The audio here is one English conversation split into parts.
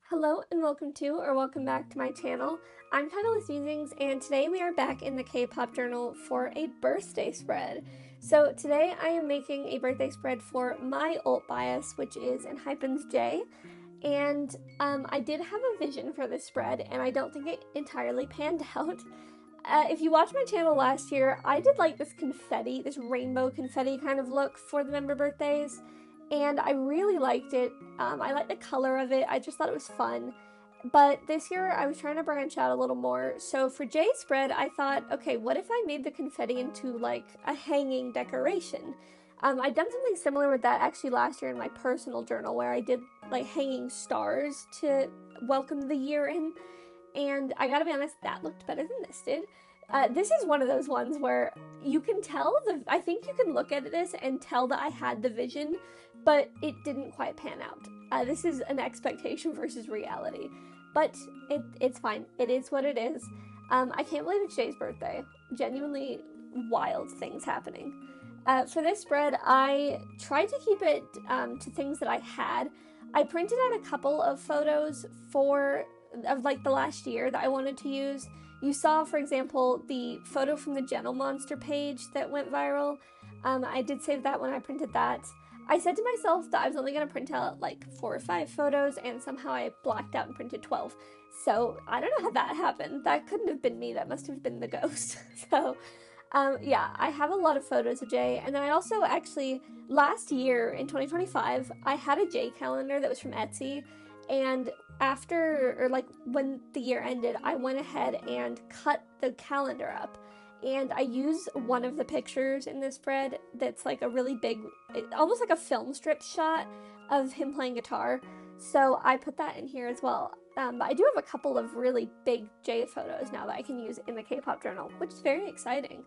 Hello and welcome back to my channel. I'm Titleless Musings, and today we are back in the K-pop journal for a birthday spread. So today I am making a birthday spread for my alt bias, which is ENHYPEN's J. And I did have a vision for this spread, and I don't think it entirely panned out. If you watched my channel last year, I did like this confetti, this rainbow confetti kind of look for the member birthdays, and I really liked it. I liked the color of it. I just thought it was fun. But this year I was trying to branch out a little more. So for Jay's spread, I thought, okay, what if I made the confetti into like a hanging decoration? I'd done something similar with that actually last year in my personal journal where I did like hanging stars to welcome the year in. And I gotta be honest, that looked better than this did. This is one of those ones where you can tell I think you can look at this and tell that I had the vision, but it didn't quite pan out. This is an expectation versus reality, but it's fine. It is what it is. I can't believe it's Jay's birthday. Genuinely wild things happening. For this spread, I tried to keep it to things that I had. I printed out a couple of photos of like the last year that I wanted to use. You saw, for example, the photo from the Gentle Monster page that went viral. I did save that when I printed that. I said to myself that I was only going to print out like 4 or 5 photos, and somehow I blacked out and printed 12. So I don't know how that happened. That couldn't have been me. That must have been the ghost. So yeah, I have a lot of photos of Jay. And then I also actually, last year in 2025, I had a Jay calendar that was from Etsy. And when the year ended, I went ahead and cut the calendar up. And I use one of the pictures in this spread that's like a really big, almost like a film strip shot of him playing guitar. So I put that in here as well. But I do have a couple of really big Jay photos now that I can use in the K-pop journal, which is very exciting.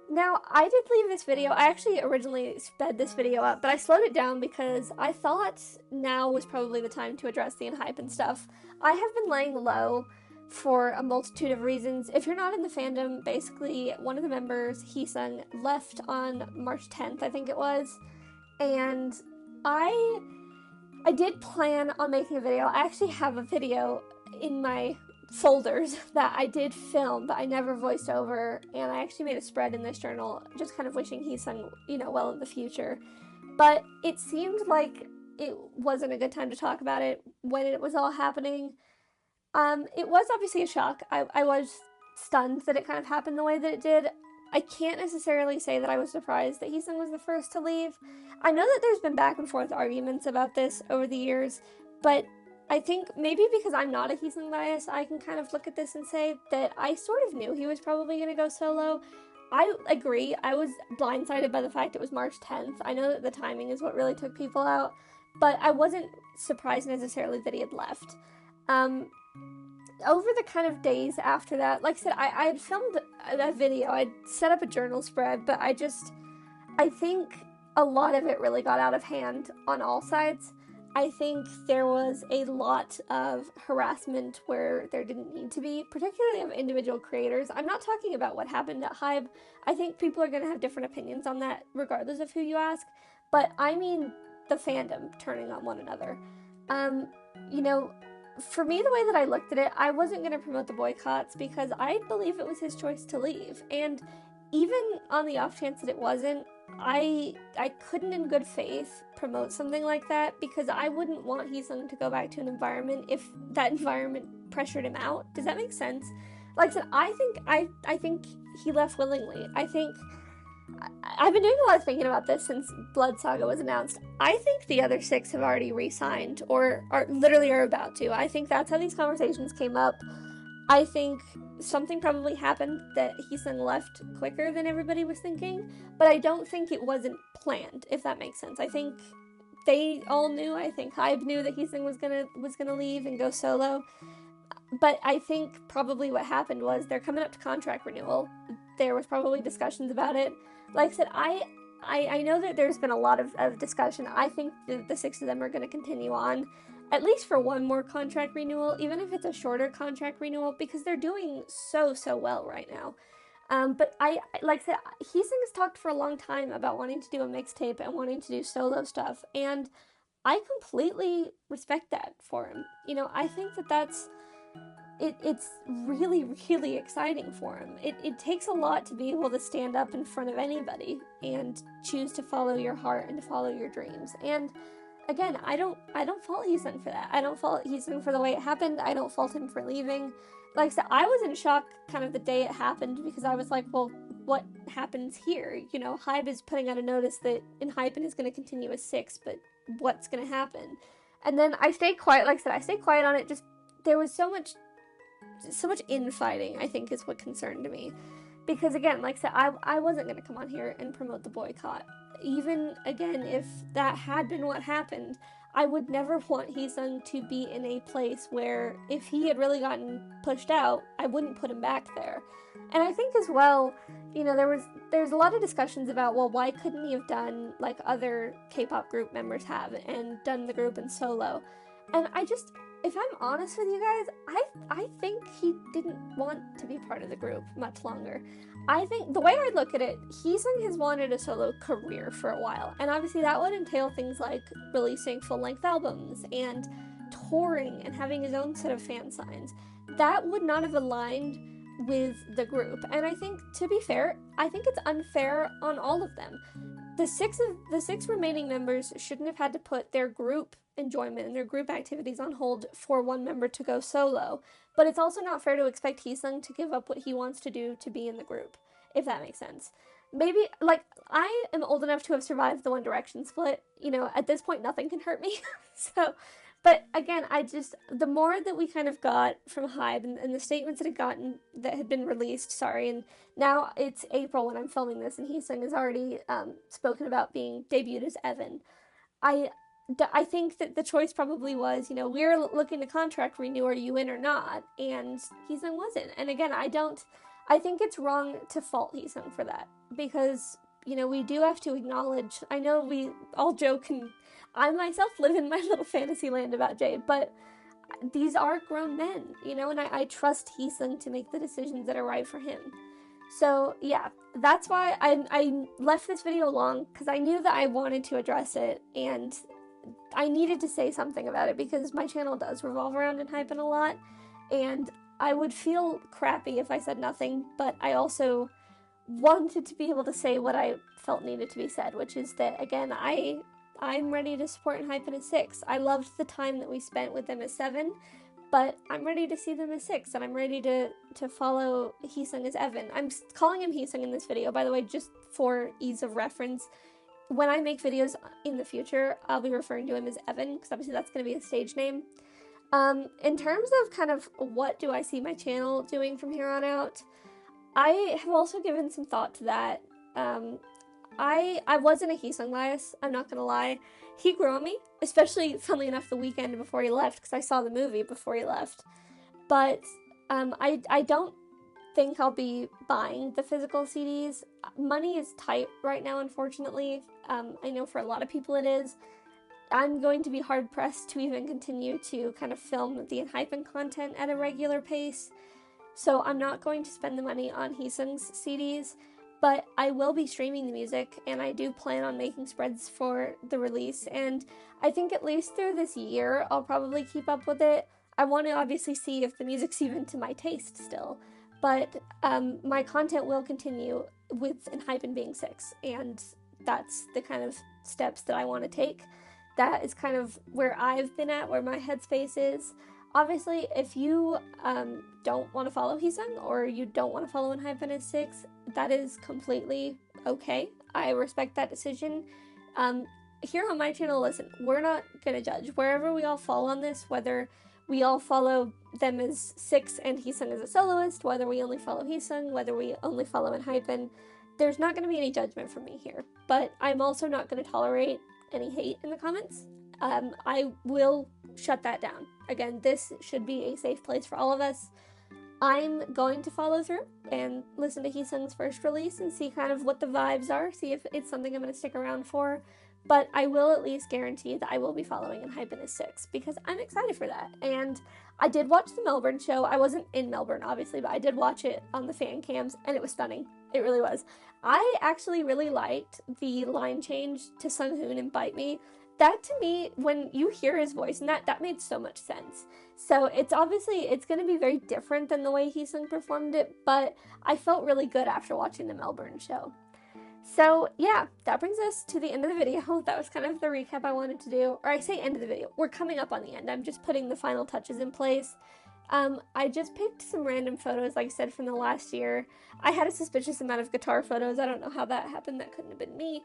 Now, I did leave this video. I actually originally sped this video up, but I slowed it down because I thought now was probably the time to address the ENHYPEN stuff. I have been laying low for a multitude of reasons. If you're not in the fandom, basically one of the members, Heesung, left on March 10th, I think it was, and I did plan on making a video. I actually have a video in my folders that I did film, but I never voiced over, and I actually made a spread in this journal, just kind of wishing Heesung, well in the future. But it seemed like it wasn't a good time to talk about it when it was all happening. It was obviously a shock. I was stunned that it kind of happened the way that it did. I can't necessarily say that I was surprised that Heesung was the first to leave. I know that there's been back and forth arguments about this over the years, but I think maybe because I'm not a Heesung bias, I can kind of look at this and say that I sort of knew he was probably going to go solo. I agree. I was blindsided by the fact it was March 10th. I know that the timing is what really took people out, but I wasn't surprised necessarily that he had left. Over the kind of days after that, like I said, I had filmed a video. I'd set up a journal spread, but I think a lot of it really got out of hand on all sides. I think there was a lot of harassment where there didn't need to be, particularly of individual creators. I'm not talking about what happened at HYBE. I think people are going to have different opinions on that regardless of who you ask, but I mean the fandom turning on one another. For me, the way that I looked at it, I wasn't going to promote the boycotts because I believe it was his choice to leave. And even on the off chance that it wasn't, I couldn't in good faith promote something like that because I wouldn't want Heesung to go back to an environment if that environment pressured him out. Does that make sense? Like I said, I think he left willingly. I've been doing a lot of thinking about this since Blood Saga was announced. I think the other 6 have already re-signed, or are about to. I think that's how these conversations came up. I think something probably happened that Heesung left quicker than everybody was thinking, but I don't think it wasn't planned, if that makes sense. I think they all knew. I think HYBE knew that Heesung was gonna leave and go solo. But I think probably what happened was they're coming up to contract renewal. There was probably discussions about it. Like I said, I know that there's been a lot of discussion. I think the 6 of them are going to continue on, at least for one more contract renewal, even if it's a shorter contract renewal, because they're doing so well right now. But like I said, Heesung has talked for a long time about wanting to do a mixtape and wanting to do solo stuff, and I completely respect that for him. You know, I think that it's really, really exciting for him. It takes a lot to be able to stand up in front of anybody and choose to follow your heart and to follow your dreams. And again, I don't fault Heesung for that. I don't fault Heesung for the way it happened. I don't fault him for leaving. Like I said, I was in shock kind of the day it happened because I was like, well, what happens here? You know, Hybe is putting out a notice that Enhypen is going to continue as 6, but what's going to happen? And then I stayed quiet. Like I said, I stayed quiet on it. Just there was so much infighting, I think, is what concerned me. Because again, like I said, I wasn't going to come on here and promote the boycott. Even, again, if that had been what happened, I would never want Heesung to be in a place where if he had really gotten pushed out, I wouldn't put him back there. And I think as well, you know, there's a lot of discussions about, well, why couldn't he have done like other K-pop group members have and done the group in solo? And if I'm honest with you guys, I think he didn't want to be part of the group much longer. I think the way I look at it, Heesung has wanted a solo career for a while, and obviously that would entail things like releasing full-length albums and touring and having his own set of fan signs. That would not have aligned with the group, and I think, to be fair, I think it's unfair on all of them. The six remaining members shouldn't have had to put their group enjoyment and their group activities on hold for one member to go solo. But it's also not fair to expect Heesung to give up what he wants to do to be in the group, if that makes sense. Maybe, like, I am old enough to have survived the One Direction split. You know, at this point, nothing can hurt me. So, but again, the more that we kind of got from Hybe and the statements that had been released, and now it's April when I'm filming this, and Heesung has already spoken about being debuted as Evan. I think that the choice probably was, you know, we're looking to contract renew, are you in or not? And Heesung wasn't. And again, I think it's wrong to fault Heesung for that, because, you know, we do have to acknowledge, I know we all joke, and I myself live in my little fantasy land about Jay, but these are grown men, you know, and I trust Heesung to make the decisions that are right for him. So yeah, that's why I left this video long, because I knew that I wanted to address it, and I needed to say something about it because my channel does revolve around Enhypen a lot, and I would feel crappy if I said nothing, but I also wanted to be able to say what I felt needed to be said, which is that, again, I'm ready to support Enhypen as 6. I loved the time that we spent with them as 7, but I'm ready to see them as 6, and I'm ready to follow Heesung as Evan. I'm calling him Heesung in this video, by the way, just for ease of reference. When I make videos in the future, I'll be referring to him as Evan, because obviously that's going to be his stage name. In terms of kind of what do I see my channel doing from here on out, I have also given some thought to that. I wasn't a Heesung bias, I'm not going to lie. He grew on me, especially, funnily enough, the weekend before he left, because I saw the movie before he left. But I don't think I'll be buying the physical CDs. Money is tight right now, unfortunately. I know for a lot of people it is. I'm going to be hard-pressed to even continue to kind of film the Enhypen content at a regular pace, so I'm not going to spend the money on Heesung's CDs, but I will be streaming the music, and I do plan on making spreads for the release, and I think at least through this year, I'll probably keep up with it. I want to obviously see if the music's even to my taste still, but my content will continue with Enhypen being 6, and that's the kind of steps that I want to take. That is kind of where I've been at, where my headspace is. Obviously, if you don't want to follow Heesung, or you don't want to follow Enhypen as 6, that is completely okay. I respect that decision. Here on my channel, listen, we're not going to judge. Wherever we all fall on this, whether we all follow them as 6 and Heesung as a soloist, whether we only follow Heesung, whether we only follow Enhypen, there's not going to be any judgment from me here. But I'm also not going to tolerate any hate in the comments. I will shut that down. Again, this should be a safe place for all of us. I'm going to follow through and listen to Heesung's first release and see kind of what the vibes are, see if it's something I'm going to stick around for. But I will at least guarantee that I will be following Enhypen as 6, because I'm excited for that. And I did watch the Melbourne show. I wasn't in Melbourne, obviously, but I did watch it on the fan cams, and it was stunning. It really was. I actually really liked the line change to Sunghoon and Bite Me. that to me, when you hear his voice, and that made so much sense. So it's going to be very different than the way he sung performed it, but I felt really good after watching the Melbourne show. So yeah, that brings us to the end of the video. That was kind of the recap I wanted to do, or I say end of the video. We're coming up on the end. I'm just putting the final touches in place. I just picked some random photos, like I said, from the last year. I had a suspicious amount of guitar photos. I don't know how that happened. That couldn't have been me.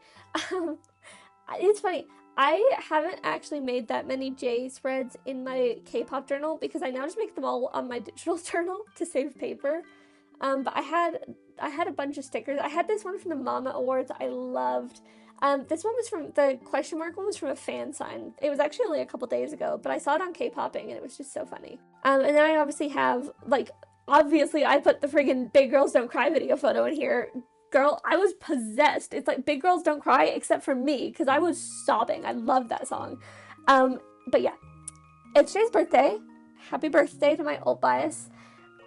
It's funny. I haven't actually made that many J spreads in my K-pop journal because I now just make them all on my digital journal to save paper. But I had a bunch of stickers. I had this one from the Mama Awards I loved. This one was from, the question mark one was from a fan sign. It was actually only a couple days ago, but I saw it on K-popping and it was just so funny. And then I obviously have, like, obviously I put the friggin' Big Girls Don't Cry video photo in here. Girl, I was possessed. It's like Big Girls Don't Cry except for me because I was sobbing. I love that song. But yeah, it's Jay's birthday. Happy birthday to my old bias.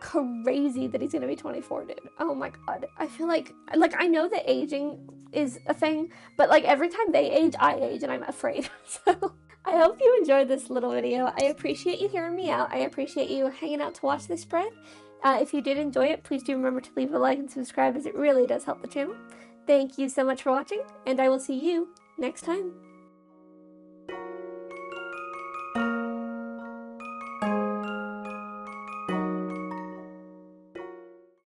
Crazy that he's gonna be 24, dude. Oh my god. I feel like I know that aging is a thing, but like every time they age, I age and I'm afraid. So I hope you enjoyed this little video. I appreciate you hearing me out. I appreciate you hanging out to watch this spread. If you did enjoy it, please do remember to leave a like and subscribe as it really does help the channel. Thank you so much for watching, and I will see you next time.